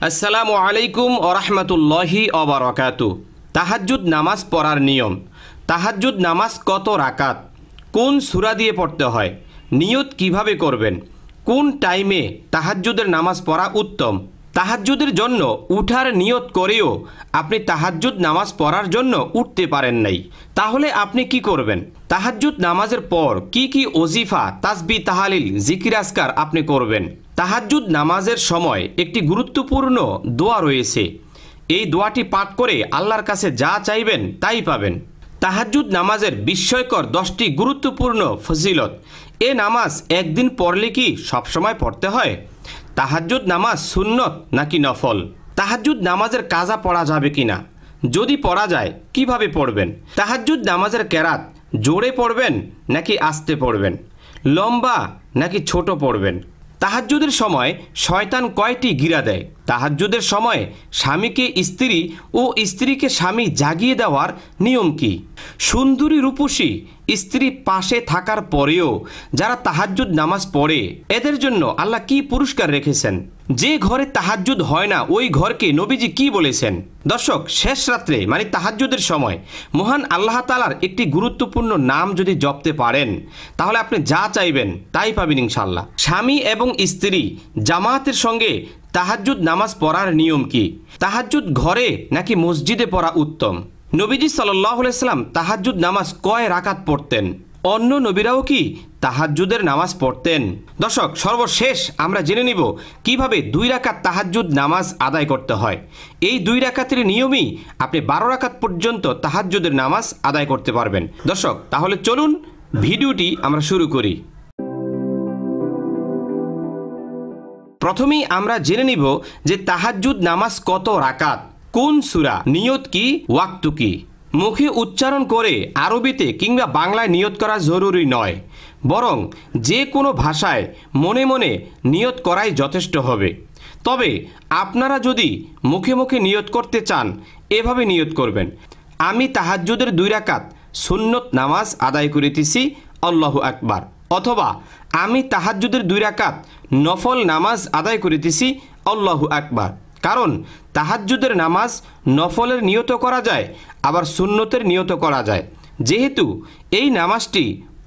আসসালামু আলাইকুম ওয়া রাহমাতুল্লাহি ওয়া বারাকাতুহু। তাহাজ্জুদ নামাজ পড়ার নিয়ম। তাহাজ্জুদ নামাজ কত রাকাত, কোন সূরা দিয়ে পড়তে হয়, নিয়ত কিভাবে করবেন, কোন টাইমে তাহাজ্জুদের নামাজ পড়া উত্তম। তাহাজ্জুদের জন্য উঠার নিয়ত করেও আপনি তাহাজ্জুদ নামাজ পড়ার জন্য উঠতে পারেন নাই, তাহলে আপনি কি করবেন? তাহাজ্জুদ নামাজের পর কি কি ওজিফা, তাসবিহ, তাহলিল, জিকির, আজকার আপনি করবেন। তাহাজ্জুদ নামাজের সময় একটি গুরুত্বপূর্ণ দোয়া রয়েছে। এই দোয়াটি পাঠ করে আল্লাহর কাছে যা চাইবেন তাই পাবেন। তাহাজ্জুদ নামাজের বিস্ময়কর 10টি গুরুত্বপূর্ণ ফজিলত। এ নামাজ একদিন পড়লে কি সবসময় পড়তে হয়? তাহাজ্জুদ নামাজ সুন্নত নাকি নফল? তাহাজ্জুদ নামাজের কাজা পড়া যাবে কিনা? যদি পড়া যায় কিভাবে পড়বেন? তাহাজ্জুদ নামাজের কেরাত জোরে পড়বেন নাকি আস্তে পড়বেন? লম্বা নাকি ছোট পড়বেন? তাহাজ্জুদের সময় শয়তান কয়টি গিরা দেয়? তাহাজ্জুদের সময় স্বামীকে স্ত্রী ও স্ত্রীকে স্বামী জাগিয়ে দেওয়ার নিয়ম কি? সুন্দরী রূপসী স্ত্রী পাশে থাকার পরেও যারা তাহাজ্জুদ নামাজ পড়ে এদের জন্য আল্লাহ কি পুরস্কার রেখেছেন? যে ঘরে তাহাজ্জুদ হয় না ওই ঘরকে নবীজি কি বলেছেন? দর্শক, শেষ রাত্রে মানে তাহাজ্জুদের সময় মহান আল্লাহ তাআলার একটি গুরুত্বপূর্ণ নাম যদি জপতে পারেন তাহলে আপনি যা চাইবেন তাই পাবেন ইনশাআল্লাহ। স্বামী এবং স্ত্রী জামাতের সঙ্গে তাহাজ্জুদ নামাজ পড়ার নিয়ম কি? তাহাজ্জুদ ঘরে নাকি মসজিদে পড়া উত্তম? নবীজি সাল্লাল্লাহু আলাইহি সাল্লাম তাহাজ্জুদ নামাজ কয় রাকাত পড়তেন? অন্য নবীরাও কি তাহাজ্জুদের নামাজ পড়তেন? দর্শক, সর্বশেষ আমরা জেনে নিব কিভাবে 2 রাকাত তাহাজ্জুদ নামাজ আদায় করতে হয়। এই 2 রাকাতের নিয়মই আপনি 12 রাকাত পর্যন্ত তাহাজ্জুদের নামাজ আদায় করতে পারবেন। দর্শক, তাহলে চলুন ভিডিওটি আমরা শুরু করি। প্রথমেই আমরা জেনে নিব যে তাহাজ্জুদ নামাজ কত রাকাত, কোন সূরা, নিয়ত কি, ওয়াক্ত কি। মুখে উচ্চারণ করে আরবিতে কিংবা বাংলায় নিয়ত করা জরুরি নয়, বরং যে কোনো ভাষায় মনে মনে নিয়ত করাই যথেষ্ট হবে। তবে আপনারা যদি মুখে মুখে নিয়ত করতে চান এভাবে নিয়ত করবেন: আমি তাহাজ্জুদের 2 রাকাত সুন্নত নামাজ আদায় করিতেছি, আল্লাহু আকবার। অথবা আমি তাহাজ্জুদের 2 রাকাত নফল নামাজ আদায় করিতেছি, আল্লাহু আকবার। কারণ তাহাজ্জুদের নামাজ নফলের নিয়ত করা যায়, আবার সুন্নতের নিয়ত করা যায়। যেহেতু এই নামাজটি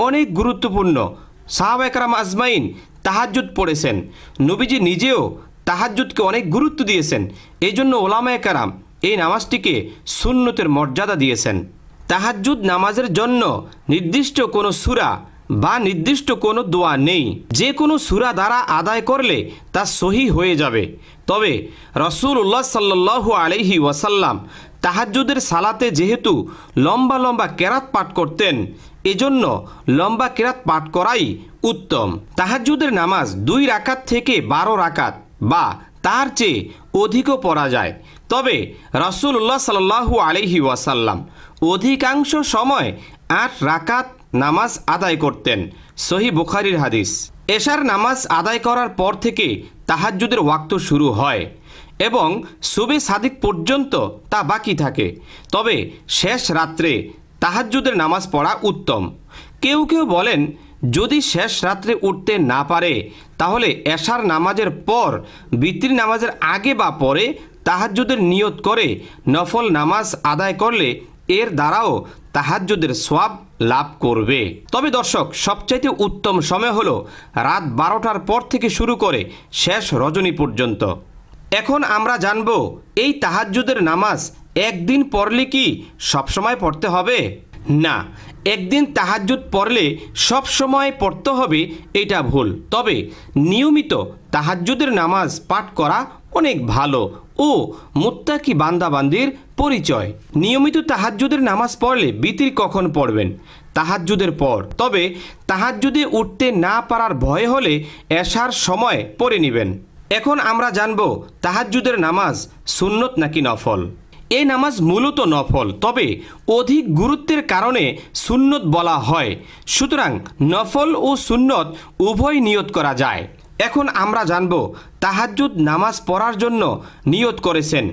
অনেক গুরুত্বপূর্ণ, সাহাবা একরাম আজমাইন তাহাজ্জুদ পড়েছেন, নবীজি নিজেও তাহাজ্জুদকে অনেক গুরুত্ব দিয়েছেন। এই জন্য ওলামায়ে কেরাম এই নামাজটিকে সুন্নতের মর্যাদা দিয়েছেন। তাহাজ্জুদ নামাজের জন্য নির্দিষ্ট কোনো সূরা বা নির্দিষ্ট কোনো দোয়া নেই। যে কোনো সূরা দ্বারা আদায় করলে তা সহিহ হয়ে যাবে। তবে রাসূলুল্লাহ সাল্লাল্লাহু আলাইহি ওয়াসাল্লাম তাহাজ্জুদের সালাতে যেহেতু লম্বা লম্বা কেরাত পাঠ করতেন, এজন্য লম্বা কেরাত পাঠ করাই উত্তম। তাহাজ্জুদের নামাজ 2 রাকাত থেকে 12 রাকাত বা তার চেয়ে অধিকও পড়া যায়। তবে রাসূলুল্লাহ সাল্লাল্লাহু আলাইহি ওয়াসাল্লাম অধিকাংশ সময় 8 রাকাত নামাজ আদায় করতেন। সহিহ বুখারীর হাদিস। এশার নামাজ আদায় করার পর থেকে তাহাজ্জুদের ওয়াক্ত শুরু হয় এবং সুবে সাদিক পর্যন্ত তা বাকি থাকে। তবে শেষ রাত্রে তাহাজ্জুদের নামাজ পড়া উত্তম। কেউ কেউ বলেন যদি শেষ রাত্রে উঠতে না পারে তাহলে এশার নামাজের পর বিতির নামাজের আগে বা পরে তাহাজ্জুদের নিয়ত করে নফল নামাজ আদায় করলে এর দ্বারাও তাহাজ্জুদের সওয়াব লাভ করবে। তবে দর্শক, সবচাইতে উত্তম সময় হলো রাত 12টার পর থেকে শুরু করে শেষ রজনী পর্যন্ত। এখন আমরা জানব এই তাহাজ্জুদের নামাজ একদিন পড়লে কি সবসময় পড়তে হবে? না, একদিন তাহাজ্জুদ পড়লে সব সময় পড়তে হবে এটা ভুল। তবে নিয়মিত তাহাজ্জুদের নামাজ পাঠ করা অনেক ভালো ও মুত্তাকি বান্দাবান্দির পরিচয়। নিয়মিত তাহাজ্জুদের নামাজ পড়লে বিতির কখন পড়বেন? তাহাজ্জুদের পর। তবে তাহাজ্জুদে উঠতে না পারার ভয় হলে এশার সময় পড়ে নেবেন। এখন আমরা জানব তাহাজ্জুদের নামাজ সুন্নত নাকি নফল। এই নামাজ মূলত নফল, তবে অধিক গুরুত্বের কারণে সুন্নত বলা হয়। সুতরাং নফল ও সুন্নত উভয় নিয়ত করা যায়। এখন আমরা জানব তাহাজ্জুদ নামাজ পড়ার জন্য নিয়ত করেছেন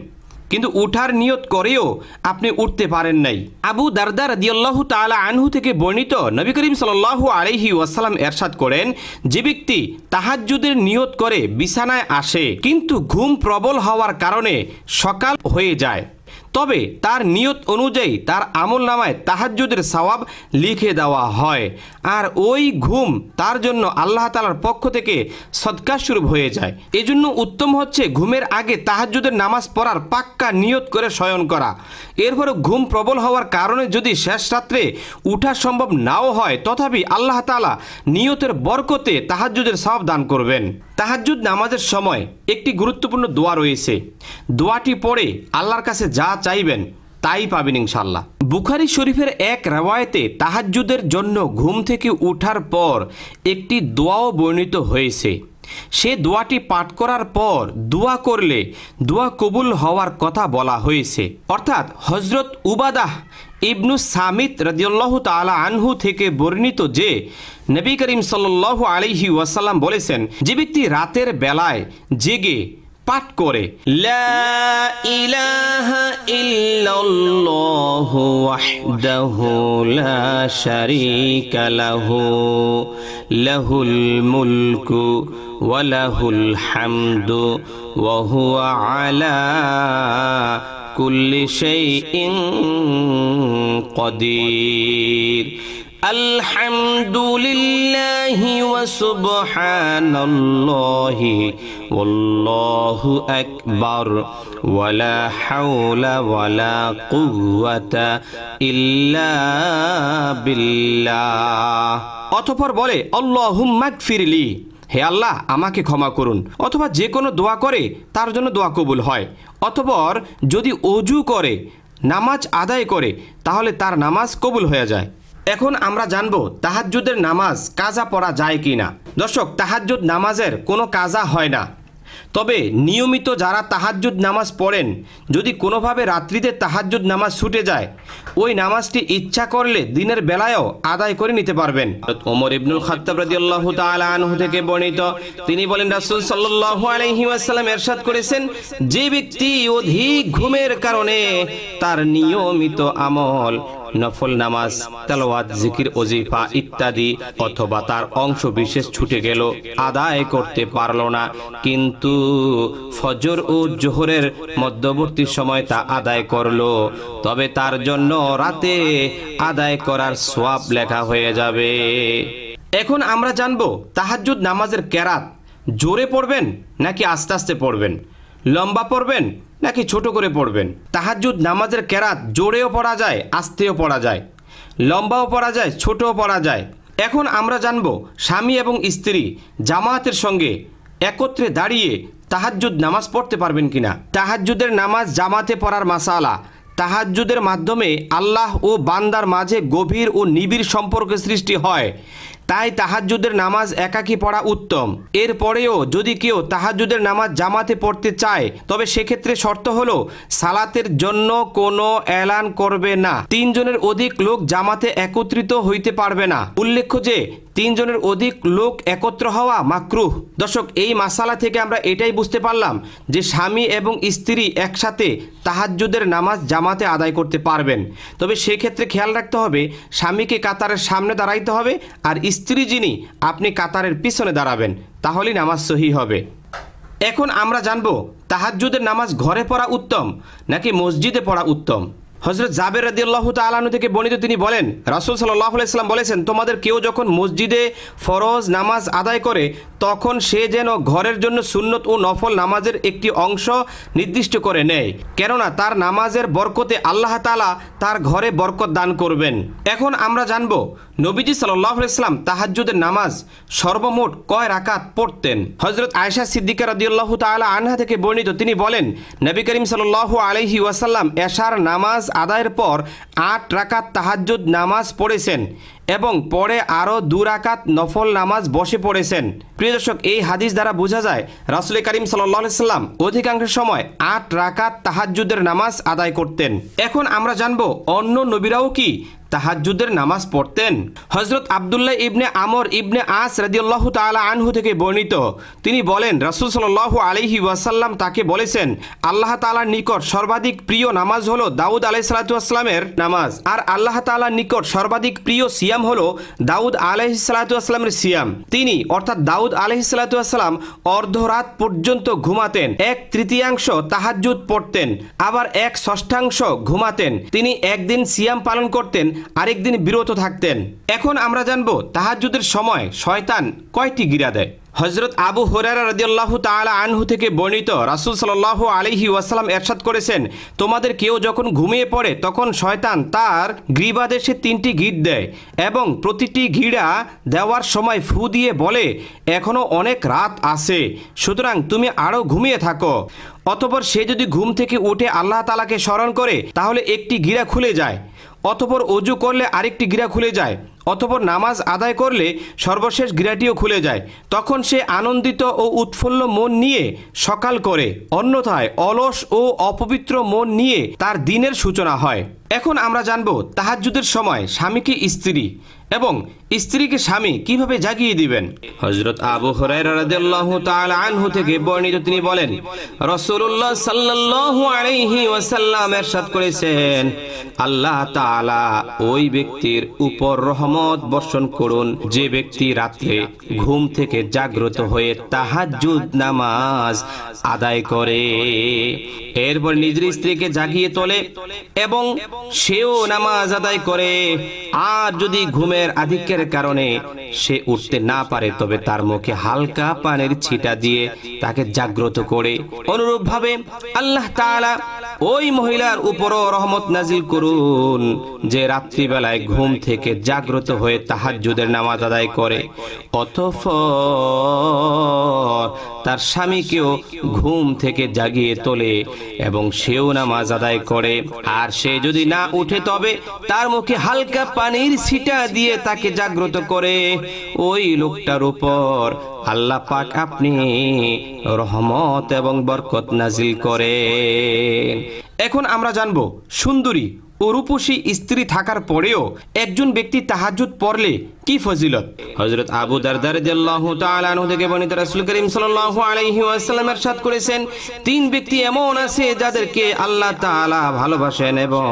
কিন্তু উঠার নিয়ত করেও আপনি উঠতে পারেন নাই। আবু দারদা রাদিয়াল্লাহু তাআলা আনহু থেকে বর্ণিত, নবী করিম সাল্লাল্লাহু আলাইহি ওয়াসাল্লাম ইরশাদ করেন, যে ব্যক্তি তাহাজ্জুদের নিয়ত করে বিছানায় আসে কিন্তু ঘুম প্রবল হওয়ার কারণে সকাল হয়ে যায়, তবে তার নিয়ত অনুযায়ী তার আমলনামায় তাহাজ্জুদের সওয়াব লিখে দেওয়া হয়, আর ওই ঘুম তার জন্য আল্লাহ তাআলার পক্ষ থেকে সদকা স্বরূপ হয়ে যায়। এজন্য উত্তম হচ্ছে ঘুমের আগে তাহাজ্জুদের নামাজ পড়ার পাক্কা নিয়ত করে শয়ন করা। এরপরে ঘুম প্রবল হওয়ার কারণে যদি শেষ রাত্রে উঠা সম্ভব নাও হয়, তথাপি আল্লাহ তাআলা নিয়তের বরকতে তাহাজ্জুদের সওয়াব দান করবেন। তাহাজ্জুদ নামাজের সময় একটি গুরুত্বপূর্ণ দোয়া রয়েছে। দোয়াটি পড়ে আল্লাহর কাছে যা চাইবেন তাই পাবেন ইনশাআল্লাহ। বুখারী শরীফের এক রওয়ায়েতে তাহাজ্জুদের জন্য ঘুম থেকে ওঠার পর একটি দোয়াও বর্ণিত হয়েছে। সে দোয়াটি পাঠ করার পর দোয়া করলে দোয়া কবুল হওয়ার কথা বলা হয়েছে। অর্থাৎ হযরত উবাদাহ ইবনু সামিত রাদিয়াল্লাহু তাআলা আনহু থেকে বর্ণিত যে নবী করিম সাল্লাল্লাহু আলাইহি ওয়াসাল্লাম বলেছেন, যে ব্যক্তি রাতের বেলায় জেগে পাঠ করে লা ইলাহা ইল্লাল্লাহু ওয়াহদাহু লা শারীকা লাহু লাহুল মুলকু ওয়া লাহুল হামদু ওয়া হুয়া আলা কুল্লি শাইইন কাদির, আলহামদুলিল্লাহি ওয়া সুবহানাল্লাহি ওয়াল্লাহু আকবার ওয়া লা হাওলা ওয়া লা কুওয়াতা ইল্লা বিল্লাহ। অতঃপর বলে আল্লাহুম্মা গফিরলি, হে আল্লাহ আমাকে ক্ষমা করুন। অথবা যে কোনো দোয়া করে তার জন্য দোয়া কবুল হয়। অতঃপর যদি ওযু করে নামাজ আদায় করে তাহলে তার নামাজ কবুল হয়ে যায়। এখন আমরা জানবো তাহাজ্জুদের নামাজ কাজা পড়া যায় কি না। দর্শক, তাহাজ্জুদ নামাজের কোনো কাজা হয় না, তবে নিয়মিত যারা তাহাজ্জুদ নামাজ পড়েন, যদি কোনোভাবে রাত্রিতে তাহাজ্জুদ নামাজ ছুটে যায়, ওই নামাজটি ইচ্ছা করলে দিনের বেলায়ও আদায় করে নিতে পারবেন। ওমর ইবনুল খাত্তাব রাদিয়াল্লাহু তাআলা আনহু থেকে বর্ণিত, তিনি বলেন রাসূল সাল্লাল্লাহু আলাইহি ওয়াসাল্লাম ইরশাদ করেছেন, যে ব্যক্তি অধিক ঘুমের কারণে তার নিয়মিত আমল নফল নামাজ, তেলাওয়াত, জিকির, ওজিফা ইত্যাদি অথবা তার অংশ বিশেষ ছুটে গেল, আদায় করতে পারল না, কিন্তু ফজর ও জোহরের মধ্যবর্তী সময় তা আদায় করলো, তবে তার জন্য রাতে আদায় করার সওয়াব লেখা হয়ে যাবে। এখন আমরা জানবো তাহাজ্জুদ নামাজের কেরাত জোরে পড়বেন নাকি আস্তে আস্তে পড়বেন, লম্বা পড়বেন নাকি ছোট করে পড়বেন। তাহাজ্জুদ নামাজের কেরাত জোরেও পড়া যায়, আস্তেও পড়া যায়, লম্বাও পড়া যায়, ছোটও পড়া যায়। এখন আমরা জানবো স্বামী এবং স্ত্রী জামাতের সঙ্গে একত্রে দাঁড়িয়ে তাহাজ্জুদ নামাজ পড়তে পারবেন কিনা। তাহাজ্জুদের নামাজ জামাতে পড়ার মাসালা। তাহাজ্জুদের মাধ্যমে আল্লাহ ও বান্দার মাঝে গভীর ও নিবিড় সম্পর্কের সৃষ্টি হয়, তাই তাহাজ্জুদের নামাজ একাকী পড়া উত্তম। এরপরেও যদি কেউ তাহাজ্জুদের নামাজ জামাতে পড়তে চায়, তবে সেক্ষেত্রে শর্ত হলো সালাতের জন্য কোনো এলান করবে না। 3 জনের অধিক লোক জামাতে একত্রিত হইতে পারবে না। উল্লেখ্য যে 3 জনের অধিক লোক একত্র হওয়া মাকরুহ। দর্শক, এই মাসালা থেকে আমরা এটাই বুঝতে পারলাম যে স্বামী এবং স্ত্রী একসাথে তাহাজ্জুদের নামাজ জামাতে আদায় করতে পারবেন, তবে সেক্ষেত্রে খেয়াল রাখতে হবে স্বামীকে কাতারের সামনে দাঁড়াইতে হবে, আর স্ত্রী যিনি আপনি কাতারের পিছনে দাঁড়াবেন, তাহলেই নামাজ সহি হবে। এখন আমরা জানবো তাহাজ্জুদের নামাজ ঘরে পড়া উত্তম নাকি মসজিদে পড়া উত্তম। হযরত জাবের রাদিয়াল্লাহু তাআলা আনহু থেকে বর্ণিত, তিনি বলেন রাসূল সাল্লাল্লাহু আলাইহি ওয়াসাল্লাম বলেছেন, তোমাদের কেউ যখন মসজিদে ফরজ নামাজ আদায় করে তখন সে যেন ঘরের জন্য সুন্নত ও নফল নামাজের একটি অংশ নির্দিষ্ট করে নেয়, কেননা তার নামাজের বরকতে আল্লাহ তাআলা তার ঘরে বরকত দান করবেন। এখন আমরা জানবো নবীজি সাল্লাল্লাহু আলাইহি ওয়াসাল্লাম তাহাজ্জুদের নামাজ সর্বমোট কয় রাকাত পড়তেন। হযরত আয়েশা সিদ্দিকা রাদিয়াল্লাহু তাআলা আনহা থেকে বর্ণিত, তিনি বলেন নবী করিম সাল্লাল্লাহু আলাইহি ওয়াসাল্লাম এশার নামাজ আদায়ের পর 8 রাকাত তাহাজ্জুদ নামাজ পড়েছেন এবং পরে আরও 2 রাকাত নফল নামাজ বসে পড়েছেন। প্রিয় দর্শক, এই হাদিস দ্বারা বোঝা যায় রাসূল করিম সাল্লাল্লাহু আলাইহি সাল্লাম অধিকাংশ সময় 8 রাকাত তাহাজ্জুদের নামাজ আদায় করতেন। এখন আমরা জানব অন্য নবীরাও কি তাহাজ্জুদের নামাজ পড়তেন। হযরত আব্দুল্লাহ ইবনে আমর ইবনে আস রাদিয়াল্লাহু তাআলা আনহু থেকে বর্ণিত, তিনি বলেন রাসূল সাল্লাল্লাহু আলাইহি ওয়াসাল্লাম তাকে বলেছেন, আল্লাহ তাআলার নিকট সর্বাধিক প্রিয় নামাজ হলো দাউদ আলাইহিস সালাতু ওয়াসসালামের নামাজ, আর আল্লাহ তাআলার নিকট সর্বাধিক প্রিয় সিয়াম হলো দাউদ আলাইহিস সালাতু ওয়াসসালামের সিয়াম। তিনি অর্থাৎ দাউদ আলাইহিস সালাতু ওয়াসসালাম অর্ধরাত পর্যন্ত ঘুমাতেন, 1/3 তাহাজ্জুদ পড়তেন, আবার 1/6 ঘুমাতেন। তিনি একদিন সিয়াম পালন করতেন, আরেকদিন বিরত থাকতেন। এখন আমরা জানব তাহাজ্জুদের সময় শয়তান কয়টি গিরা দেয়। হযরত আবু হুরায়রা রাদিয়াল্লাহু তাআলা আনহু থেকে বর্ণিত, রাসূল সাল্লাল্লাহু আলাইহি ওয়াসাল্লাম ইরশাদ করেছেন, তোমাদের কেউ যখন ঘুমিয়ে পড়ে তখন শয়তান তার গ্রীবাদেশে 3টি গিঁট দেয় এবং প্রতিটি গিঁড়া দেওয়ার সময় ফু দিয়ে বলে, এখনো অনেক রাত আছে, সুতরাং তুমি আরও ঘুমিয়ে থাকো। অতঃপর সে যদি ঘুম থেকে উঠে আল্লাহ তাআলাকে স্মরণ করে তাহলে একটি গিরা খুলে যায়, অতঃপর অজু করলে আরেকটি গিরা খুলে যায়, অতঃপর নামাজ আদায় করলে সর্বশেষ গিরাটিও খুলে যায়। তখন সে আনন্দিত ও উৎফুল্ল মন নিয়ে সকাল করে, অন্যথায় অলস ও অপবিত্র মন নিয়ে তার দিনের সূচনা হয়। এখন আমরা জানব তাহাজ্জুদের সময় স্বামীকে স্ত্রী এবং স্ত্রীকে স্বামী কিভাবে জাগিয়ে দিবেন। হযরত আবু হুরায়রা রাদিয়াল্লাহু তাআলা আনহু থেকে বর্ণিত, তিনি বলেন রাসূলুল্লাহ সাল্লাল্লাহু আলাইহি ওয়াসাল্লাম ইরশাদ করেছেন, আল্লাহ তাআলা ওই ব্যক্তির উপর রহমত বর্ষণ করুন যে ব্যক্তি রাতে ঘুম থেকে জাগ্রত হয়ে তাহাজ্জুদ নামাজ আদায় করে, এরপর নিজের স্ত্রীকে জাগিয়ে তোলে এবং সেও নামাজ আদায় করে। আর যদি ঘুমের আধিক্যের কারণে সে উঠতে না পারে তবে তার মুখে হালকা পানির ছিটা দিয়ে তাকে জাগ্রত করে। অনুরূপভাবে আল্লাহ তাআলা ওই মহিলার উপরও রহমত নাজিল করুন যে রাত্রিবেলায় ঘুম থেকে জাগ্রত হয়ে তাহাজ্জুদের নামাজ আদায় করে, অতঃপর তার স্বামীকেও ঘুম থেকে জাগিয়ে তোলে এবং সেও নামাজ আদায় করে। আর সে যদি না উঠে তবে তার মুখে হালকা পানির ছিটা দিয়ে তাকে জাগ্রত করে। ওই লোকটার উপর আল্লাহ পাক আপনি রহমত এবং বরকত নাজিল করেন। এখন আমরা জানব সুন্দরী ও রূপসী স্ত্রী থাকার পরেও একজন ব্যক্তি তাহাজ্জুদ পড়লে কি ফজিলত। হযরত আবু দারদা রাদিয়াল্লাহু তাআলা আনহু থেকে বর্ণিত, রাসূল করিম সাল্লাল্লাহু আলাইহি ওয়াসাল্লাম ইরশাদ করেছেন, 3 ব্যক্তি এমন আছে যাদেরকে আল্লাহ তাআলা ভালোবাসেন এবং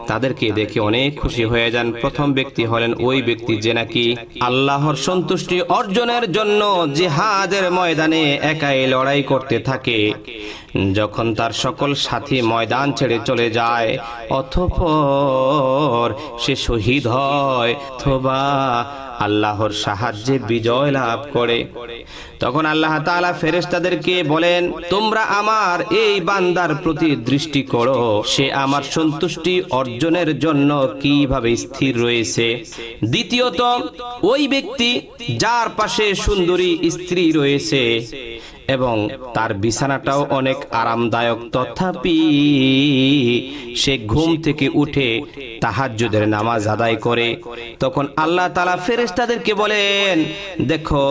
তাদেরকে দেখে অনেক খুশি হয়ে যান। প্রথম ব্যক্তি হলেন ওই ব্যক্তি যে নাকি আল্লাহর সন্তুষ্টি অর্জনের জন্য জিহাদের ময়দানে একাই লড়াই করতে থাকে। যখন তার সকল সাথী ময়দান ছেড়ে চলে যায় অতঃপর সে শহীদ হয় অথবা আল্লাহর সাহায্যে বিজয় লাভ করে, তখন আল্লাহ তাআলা ফেরেশতাদেরকে বলেন, তোমরা আমার এই বান্দার প্রতি দৃষ্টি করো, সে আমার সন্তুষ্টি অর্জনের জন্য কিভাবে স্থির রয়েছে। দ্বিতীয়ত, ওই ব্যক্তি যার পাশে সুন্দরী স্ত্রী রয়েছে এবং তার বিছানাটাও অনেক আরামদায়ক, তথাপি সে ঘুম থেকে উঠে তাহাজ্জুদের নামাজ আদায় করে, তখন আল্লাহ তাআলা ফেরেশতাদেরকে বলেন, দেখো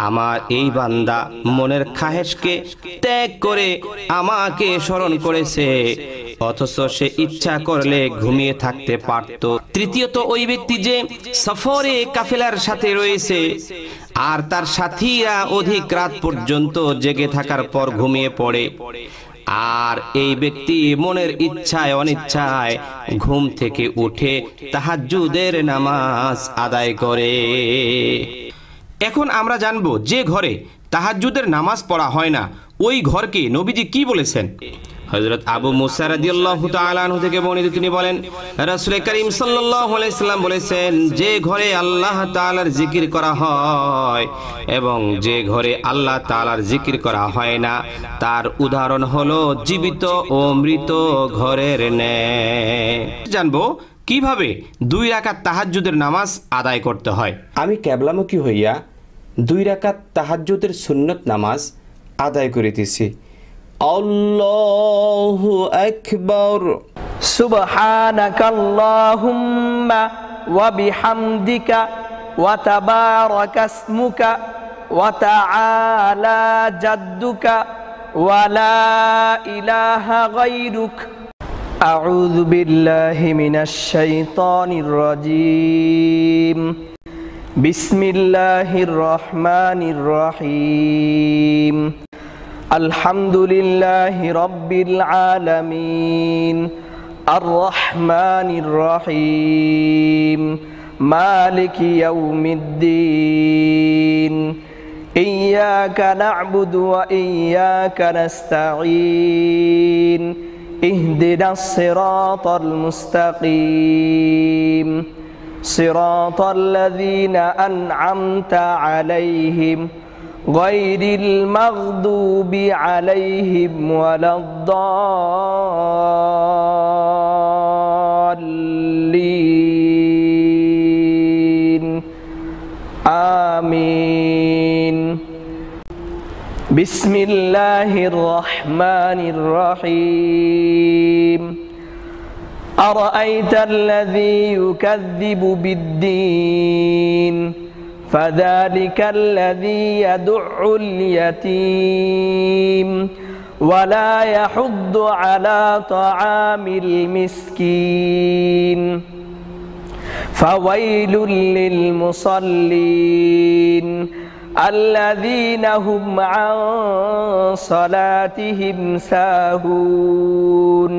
আমার এই বান্দা মনের খাহেশকে ত্যাগ করে আমাকে স্মরণ করেছে, অথচ সে ইচ্ছা করলে ঘুমিয়ে থাকতে পারত। তৃতীয়ত, ওই ব্যক্তি যে সফরে কাফেলার সাথে রয়েছে আর তার সাথীরা অধিক রাত পর্যন্ত জেগে থাকার পর ঘুমিয়ে পড়ে, আর এই ব্যক্তি মনের ইচ্ছায় অনিচ্ছায় ঘুম থেকে উঠে তাহাজ্জুদের নামাজ আদায় করে। এখন আমরা জানব যে ঘরে তাহাজ্জুদের নামাজ পড়া হয় না ওই ঘরকে নবীজি কি বলেছেন। হযরত আবু মুসা রাদিয়াল্লাহু তাআলা আনহু থেকে বর্ণিত, তিনি বলেন রাসূল করিম সাল্লাল্লাহু আলাইহি সাল্লাম বলেছেন, যে ঘরে আল্লাহ তাআলার জিকির করা হয় এবং যে ঘরে আল্লাহ তাআলার জিকির করা হয় না তার উদাহরণ হলো জীবিত ও মৃত ঘরের ন্যায়। জানবো কিভাবে 2 রাকাত তাহাজ্জুদের নামাজ আদায় করতে হয়। আমি কিবলামুখী হইয়া 2 রাকাত তাহাজ্জুদের সুন্নত নামাজ আদায় করিতেছি। আল্লাহু আকবার। সুবহানাকাল্লাহুম্মা ওয়া বিহামদিকা ওয়া তাবারাকা ইসমুকা ওয়া তাআলা জাদ্দুকা ওয়া লা ইলাহা গায়রুক। আউযু বিল্লাহি মিনাশ শাইতানির রাজীম। বিসমিল্লাহির রহমানির রহিম। আলহামদুলিল্লাহি রাব্বিল আলামিন। আর রহমানির রহিম। মালিকি ইয়াউমিদ্দিন। ইয়্যাকা না'বুদু ওয়া ইয়্যাকা নাস্তাঈন। ইহদিনাস সিরাতাল মুস্তাকিম। সিরাতাল লাযীনা আন'আমতা আলাইহিম গায়রিল মাগদুবি আলাইহিম ওয়ালাদ-দাল্লিন। আমিন। বিসমিল্লাহির রহমানির রহিম। أرأيت الذي يكذب بالدين فذلك الذي يدع اليتيم ولا يحض على طعام المسكين فويل للمصلين الذين هم عن صلاتهم ساهون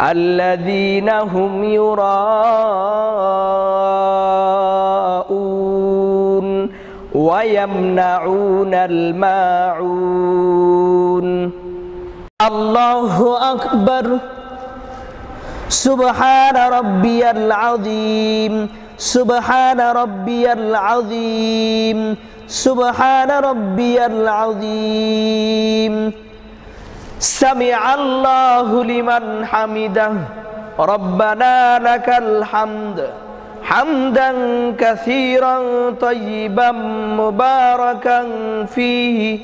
الذين هم يراءون ويمنعون الماعون الله أكبر سبحان ربي العظيم سبحان ربي العظيم سبحان ربي العظيم سمع الله لمن حمده ربنا لك الحمد حمدا كثيرا طيبا مباركا فيه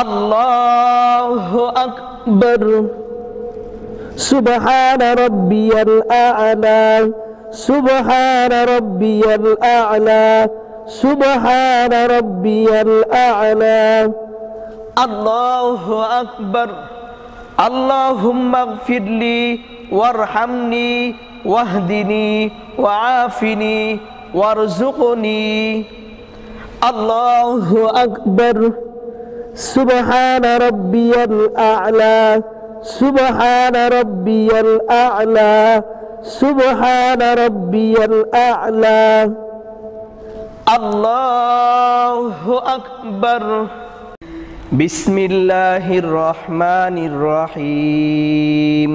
الله أكبر سبحان ربي الأعلى سبحان ربي الأعلى سبحان ربي الأعلى الله أكبر اللهم اغفر لي وارحمني واهدني وعافني وارزقني الله أكبر سبحان ربي الأعلى سبحان ربي الأعلى سبحان ربي الأعلى الله أكبر بسم الله الرحمن الرحيم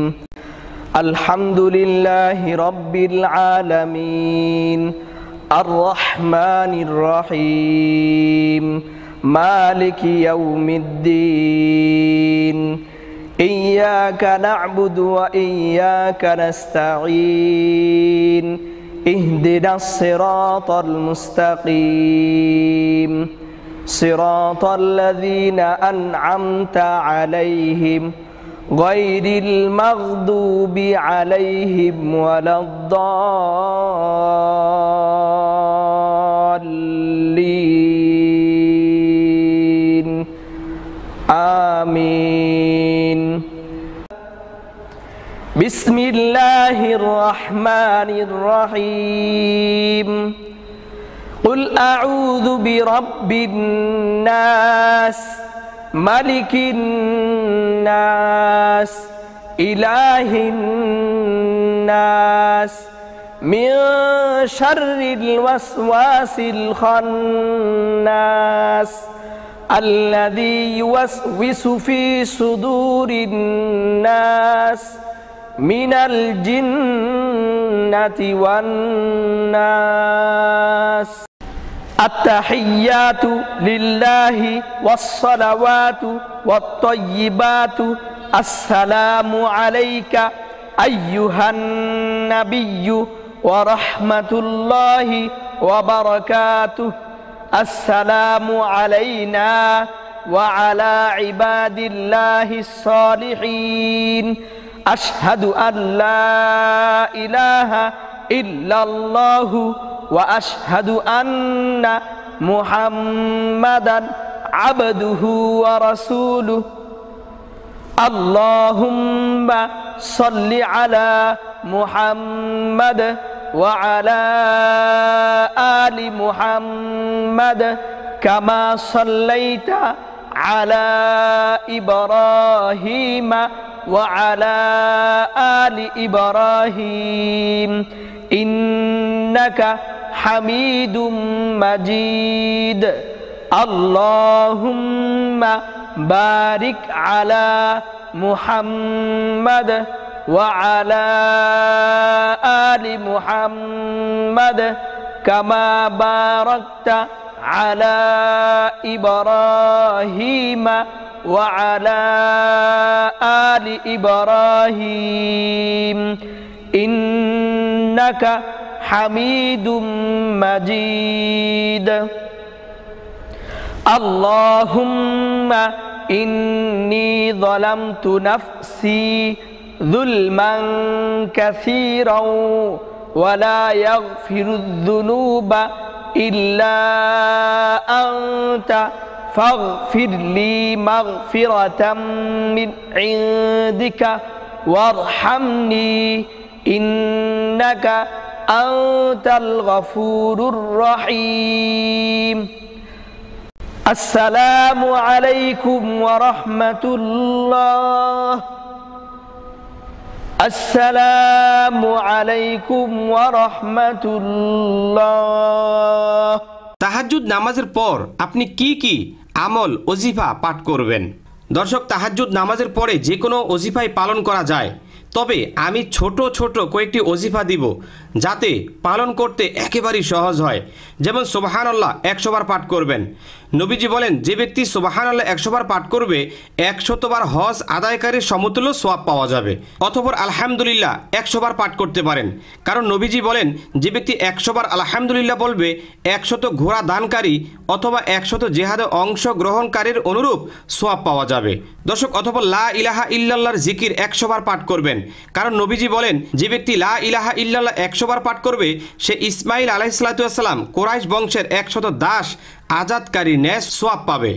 الحمد لله رب العالمين الرحمن الرحيم مالك يوم الدين إياك نعبد وإياك نستعين اهدنا الصراط المستقيم صراط الذين أنعمت عليهم غير المغضوب عليهم ولا الضالين آمين بسم الله الرحمن الرحيم قل أعوذ برب الناس ملك الناس إله الناس من شر الوسواس الخناس الذي يوسوس في صدور الناس من الجنة والناس التحيات لله والصلوات والطيبات السلام عليك أيها النبي ورحمة الله وبركاته السلام علينا وعلى عباد الله الصالحين আশহাদু আল্লা ইলাহা ইল্লাল্লাহু ওয়া আশহাদু আন্না মুহাম্মাদান আবদুহু ওয়া রাসূলুহু আল্লাহুম্মা সাল্লি আলা মুহাম্মাদ ওয়া আলা আলি মুহাম্মাদ কামা সাল্লাইতা আলা ইব্রাহিমা ওয়া আলা আলি ইব্রাহিম ইন্নাকা হামিদুম মাজিদ আল্লাহুম্মা বারিক আলা মুহাম্মাদ ওয়া আলা আলি মুহাম্মাদ কামা বারাকতা আলা ইব্রাহিমা ওয়া আলা আলি ইব্রাহিম ইন্নাকা হামিদুম মাজিদ আল্লাহুম্মা ইন্নী যালামতু নাফসি যুলমান কাসীরাও ওয়া লা ইয়াগফিরুয যুনুবা ইল্লা আনতা ফাগফির লি মাগফিরাতাম মিন ইনদিকা ওয়ারহামনি ইন্নাকা আনতাল গফুরুর রহিম আসসালামু আলাইকুম ওয়া রাহমাতুল্লাহ আসসালামু আলাইকুম ওয়া রাহমাতুল্লাহ। তাহাজ্জুদ নামাজের পর আপনি কি কি আমল ওজিফা পাঠ করবেন? দর্শক, তাহাজ্জুদ নামাজের পরে যে কোনো ওজিফাই পালন করা যায়, তবে আমি ছোট ছোট কয়েকটি ওজিফা দিব যাতে পালন করতে একেবারেই সহজ হয়। যেমন সুবহানাল্লাহ 100 বার পাঠ করবেন। নবীজি বলেন, যে ব্যক্তি সুবহানাল্লাহ 100 বার পাঠ করবে 100 বার হজ আদায়কারীর সমতুল্য সওয়াব পাওয়া যাবে। অতঃপর আলহামদুলিল্লাহ 100 বার পাঠ করতে পারেন, কারণ নবীজি বলেন যে ব্যক্তি 100 বার আলহামদুলিল্লাহ বলবে 100 ঘোড়া দানকারী অথবা 100 জিহাদে অংশগ্রহণকারীর অনুরূপ সওয়াব পাওয়া যাবে। দর্শক, অতঃপর লা ইলাহা ইল্লাল্লাহর জিকির 100 বার পাঠ করবেন, কারণ নবীজি বলেন যে ব্যক্তি লা ইলাহা ইল্লাল্লাহ 100 বার পাঠ করবে সে ইসমাইল আলাইহিস সালাম কুরাইশ বংশের 100 দাস আজাদকারী ন্যায় সওয়াব পাবে।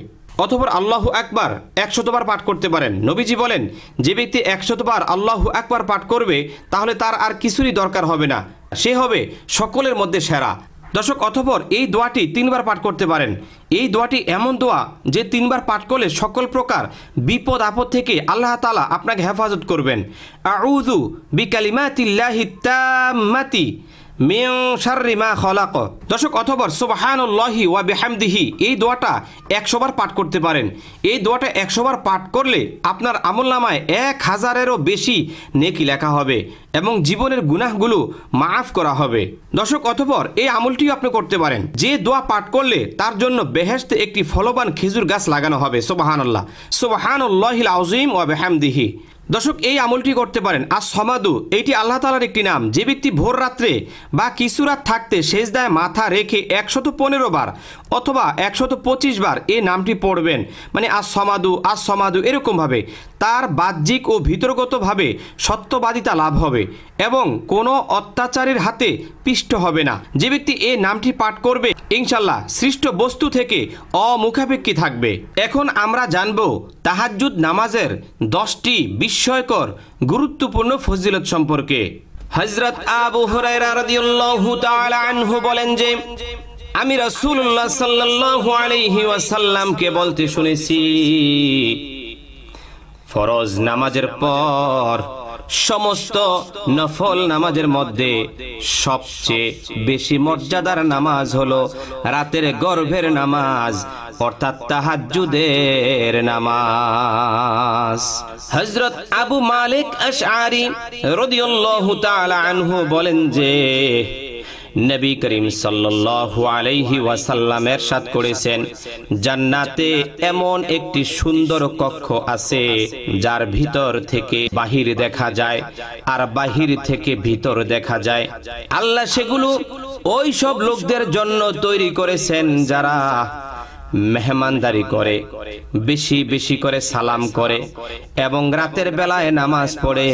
অতঃপর আল্লাহু আকবার 100 বার পাঠ করতে পারেন। নবীজি বলেন যে ব্যক্তি 100 বার আল্লাহু আকবার পাঠ করবে তাহলে তার আর কিছুরই দরকার হবে না, সে হবে সকলের মধ্যে সেরা। দর্শক, অতঃপর এই দোয়াটি 3 বার পাঠ করতে পারেন। এই দোয়াটি এমন দোয়া যে 3 বার পাঠ করলে সকল প্রকার বিপদ আপদ থেকে আল্লাহ তাআলা আপনাকে হেফাজত করবেন। আউযু বিকালিমাতিল্লাহিত তাম্মাতি মিন শাররি মা খলাক। দর্শক, অথবা সুবহানাল্লাহি ওয়া বিহামদিহি এই দোয়াটা 100 বার পাঠ করতে পারেন। এই দোয়াটা 100 বার পাঠ করলে আপনার আমলনামায় 1000-এরও বেশি নেকি লেখা হবে এবং জীবনের গুনাহগুলো মাফ করা হবে। দর্শক, অতঃপর এই আমলটিও আপনি করতে পারেন। যে দোয়া পাঠ করলে তার জন্য বেহেশতে একটি ফলবান খেজুর গাছ লাগানো হবে। সুবহানাল্লাহ, সুবহানাল্লাহিল আযীম ওয়া বিহামদিহি। দর্শক, এই আমলটি করতে পারেন। আস-সামাদু এইটি আল্লাহ তাআলার একটি নাম। যে ব্যক্তি ভোর রাত্রে বা কিছু রাত থাকতে সেজদায় মাথা রেখে 115 বার অথবা 125 বার এই নামটি পড়বেন, মানে আস-সামাদু আস-সামাদু এরকমভাবে, তার বাহ্যিক ও ভিতরগতভাবে সত্যবাদিতা লাভ হবে এবং কোনো অত্যাচারের হাতে পিষ্ট হবে না। যে ব্যক্তি এই নামটি পাঠ করবে ইনশাআল্লাহ সৃষ্ট বস্তু থেকে অমুখাপেক্ষী থাকবে। এখন আমরা জানব তাহাজ্জুদ নামাজের 10টি বিস্ময়কর গুরুত্বপূর্ণ ফজিলত সম্পর্কে। হযরত আবু হুরায়রা রাদিয়াল্লাহু তাআলা আনহু বলেন যে আমি রাসূলুল্লাহ সাল্লাল্লাহু আলাইহি ওয়াসাল্লামকে বলতে শুনেছি, ফরজ নামাজের পর সমস্ত নফল নামাজের মধ্যে সবচেয়ে বেশি মর্যাদার নামাজ হলো রাতের গর্ভের নামাজ, অর্থাৎ তাহাজ্জুদের নামাজ। হযরত আবু মালিক আশআরী রাদিয়াল্লাহু তাআলা আনহু বলেন যে নবী করিম সাল্লাল্লাহু আলাইহি ওয়াসাল্লাম ইরশাদ করেছেন, জান্নাতে এমন একটি সুন্দর কক্ষ আছে যার ভিতর থেকে বাহির দেখা যায় আর বাহির থেকে ভিতর দেখা যায়। আল্লাহ সেগুলো ওই সব লোকদের জন্য তৈরি করেছেন যারা মেহমানদারি করে, বেশি বেশি করে সালাম করে এবং রাতের বেলায় নামাজ পড়ে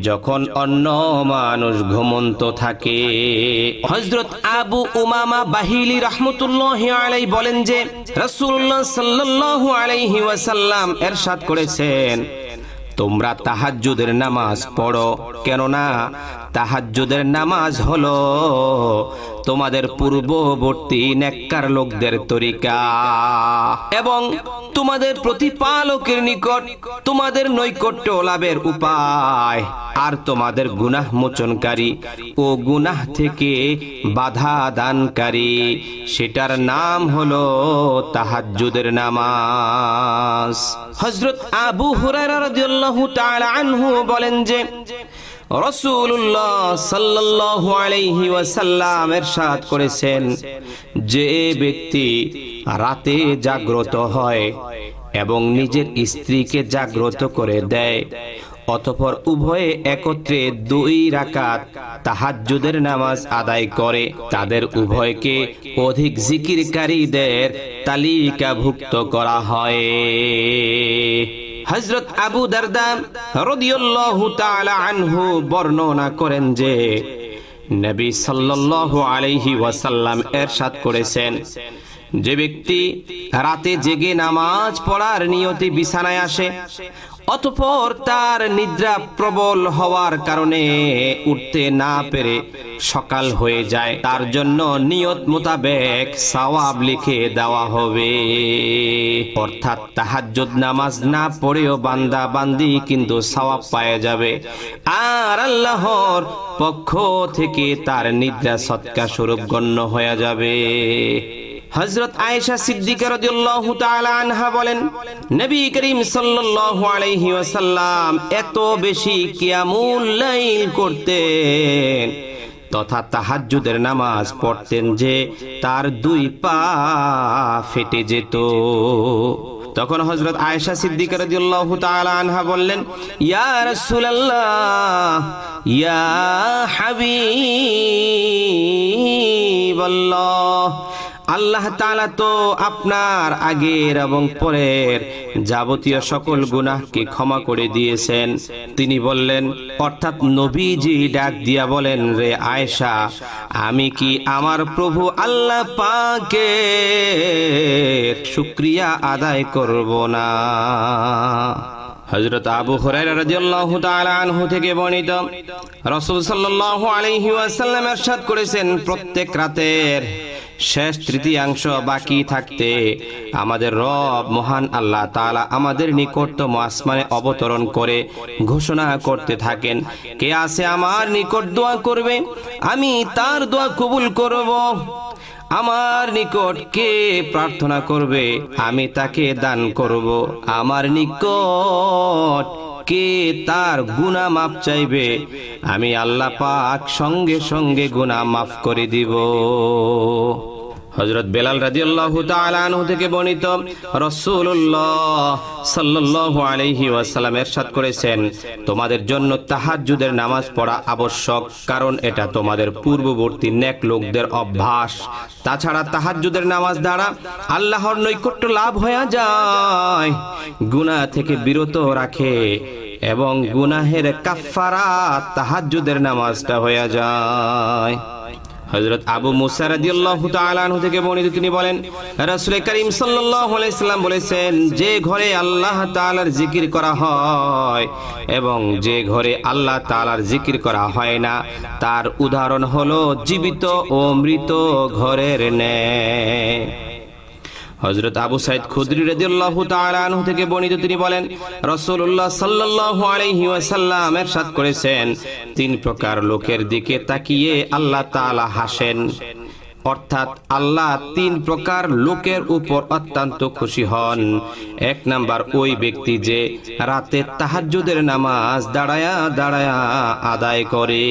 যখন অন্য মানুষ ঘুমন্ত থাকে। হযরত আবু উমামা বাহিলি রাহমাতুল্লাহি আলাইহি বলেন যে রাসূলুল্লাহ সাল্লাল্লাহু আলাইহি ওয়াসাল্লাম ইরশাদ করেছেন, তোমরা তাহাজ্জুদের নামাজ পড়ো, কেননা তাহাজ্জুদের নামাজ হলো তোমাদের পূর্ববর্তী নেককার লোকদের তরিকা এবং তোমাদের প্রতিপালকের নিকট তোমাদের নৈকট্য লাভের উপায়, আর তোমাদের গুনাহ মোচনকারী ও গুনাহ থেকে বাধা দানকারী, সেটার নাম হলো তাহাজ্জুদের নামাজ। হযরত আবু হুরায়রা রাদিয়াল্লাহু তাআলা আনহু বলেন যে রাসূলুল্লাহ সাল্লাল্লাহু আলাইহি ওয়াসাল্লাম ইরশাদ করেছেন, যে ব্যক্তি রাতে জাগ্রত হয় এবং নিজের স্ত্রীকে জাগ্রত করে দেয়, অতঃপর উভয়ে একত্রে 2 রাকাত তাহাজ্জুদের নামাজ আদায় করে, তাদের উভয়কে অধিক জিকিরকারীদের তালিকাভুক্ত করা হয়। হযরত আবু দারদা রাদিয়াল্লাহু তাআলা আনহু বর্ণনা করেন যে নবী সাল্লাল্লাহু আলাইহি ওয়াসাল্লাম ইরশাদ করেছেন, যে ব্যক্তি রাতে জেগে নামাজ পড়ার নিয়তে বিছানায় আসে, অতঃপর তার নিদ্রা প্রবল হওয়ার কারণে উঠতে না পেরে সকাল হয়ে যায়, তার জন্য নিয়ত মোতাবেক সওয়াব লিখে দেওয়া হবে। অর্থাৎ তাহাজ্জুদ নামাজ না পড়েও বান্দা বান্দি কিন্তু সওয়াব পাওয়া যাবে, আর আল্লাহর পক্ষ থেকে তার নিদ্রা সদকা স্বরূপ গণ্য হয়ে যাবে। হযরত আয়েশা সিদ্দিকা রাদিয়াল্লাহু তাআলা আনহা বলেন, নবী করিম সাল্লাল্লাহু আলাইহি ওয়াসাল্লাম এত বেশি কিয়ামুল লাইল করতেন তথা তাহাজ্জুদের নামাজ পড়তেন যে তার 2 পা ফেটে যেত। তখন হযরত আয়েশা সিদ্দিকা রাদিয়াল্লাহু তাআলা আনহা বললেন, ইয়া রাসূলুল্লাহ, ইয়া হাবিবাল্লাহ, আল্লাহ তাআলা তো আপনার আগের এবং পরের যাবতীয় সকল গুনাহকে ক্ষমা করে দিয়েছেন। তিনি বললেন, অর্থাৎ নবীজি ডাক দিয়া বলেন, রে আয়েশা, আমি কি আমার প্রভু আল্লাহ পাকের শুকরিয়া আদায় করব না? হযরত আবু হুরায়রা রাদিয়াল্লাহু তাআলা আনহু থেকে বর্ণিত, রাসূল সাল্লাল্লাহু আলাইহি ওয়াসাল্লাম ইরশাদ করেছেন, প্রত্যেক রাতের শেষ তৃতীয়াংশ বাকি থাকতে আমাদের রব মহান আল্লাহ তাআলা আমাদের নিকটতম আসমানে অবতরণ করে ঘোষণা করতে থাকেন, কে আছে আমার নিকট দোয়া করবে, আমি তার দোয়া কবুল করব, আমার নিকট কে প্রার্থনা করবে, আমি তাকে দান করব, আমার নিকট কে তার গুনাহ মাফ চাইবে, আমি আল্লাহ পাক সঙ্গে সঙ্গে গুনাহ মাফ করে দিব। হযরত বেলাল রাদিয়াল্লাহু তাআলা আনহু থেকে বর্ণিত, রাসূলুল্লাহ সাল্লাল্লাহু আলাইহি ওয়াসাল্লাম ইরশাদ করেছেন, তোমাদের জন্য তাহাজ্জুদের নামাজ পড়া আবশ্যক, কারণ এটা তোমাদের পূর্ববর্তী নেক লোকদের অভ্যাস। তাছাড়া তাহাজ্জুদের নামাজ দ্বারা আল্লাহর নৈকট্য লাভ হয়ে যায়, গুনাহ থেকে বিরত রাখে এবং গুনাহের কাফফারাত তাহাজ্জুদের নামাজটা হয়ে যায়। হযরত আবু মুসা রাদিয়াল্লাহু তাআলা আনহু থেকে বর্ণিত, তিনি বলেন, রাসূল করিম সাল্লাল্লাহু আলাইহি ওয়াসাল্লাম বলেছেন, যে ঘরে আল্লাহ তাআলার জিকির করা হয় এবং যে ঘরে আল্লাহ তাআলার জিকির করা হয় না, তার উদাহরণ হলো জীবিত ও মৃত ঘরের ন্যায়। হযরত আবু সাঈদ খুদরি রাদিয়াল্লাহু তাআলা আনহু থেকে বর্ণিত, তিনি বলেন, রাসূলুল্লাহ সাল্লাল্লাহু আলাইহি ওয়াসাল্লাম ইরশাদ করেছেন, 3 প্রকার লোকের দিকে তাকিয়ে আল্লাহ তাআলা হাসেন, অর্থাৎ আল্লাহ 3 প্রকার লোকের উপর অত্যন্ত খুশি হন। 1 নাম্বার ওই ব্যক্তি যে রাতে তাহাজ্জুদের নামাজ দাঁড়ায়া দাঁড়ায়া আদায় করে।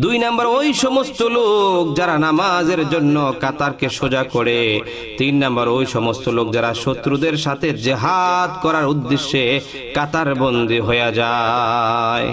2 নাম্বার ওই সমস্ত লোক যারা নামাজের জন্য কাতারকে সোজা করে। 3 নাম্বার ওই সমস্ত লোক যারা শত্রুদের সাথে জিহাদ করার উদ্দেশ্যে কাতারবন্দী হয়ে যায়।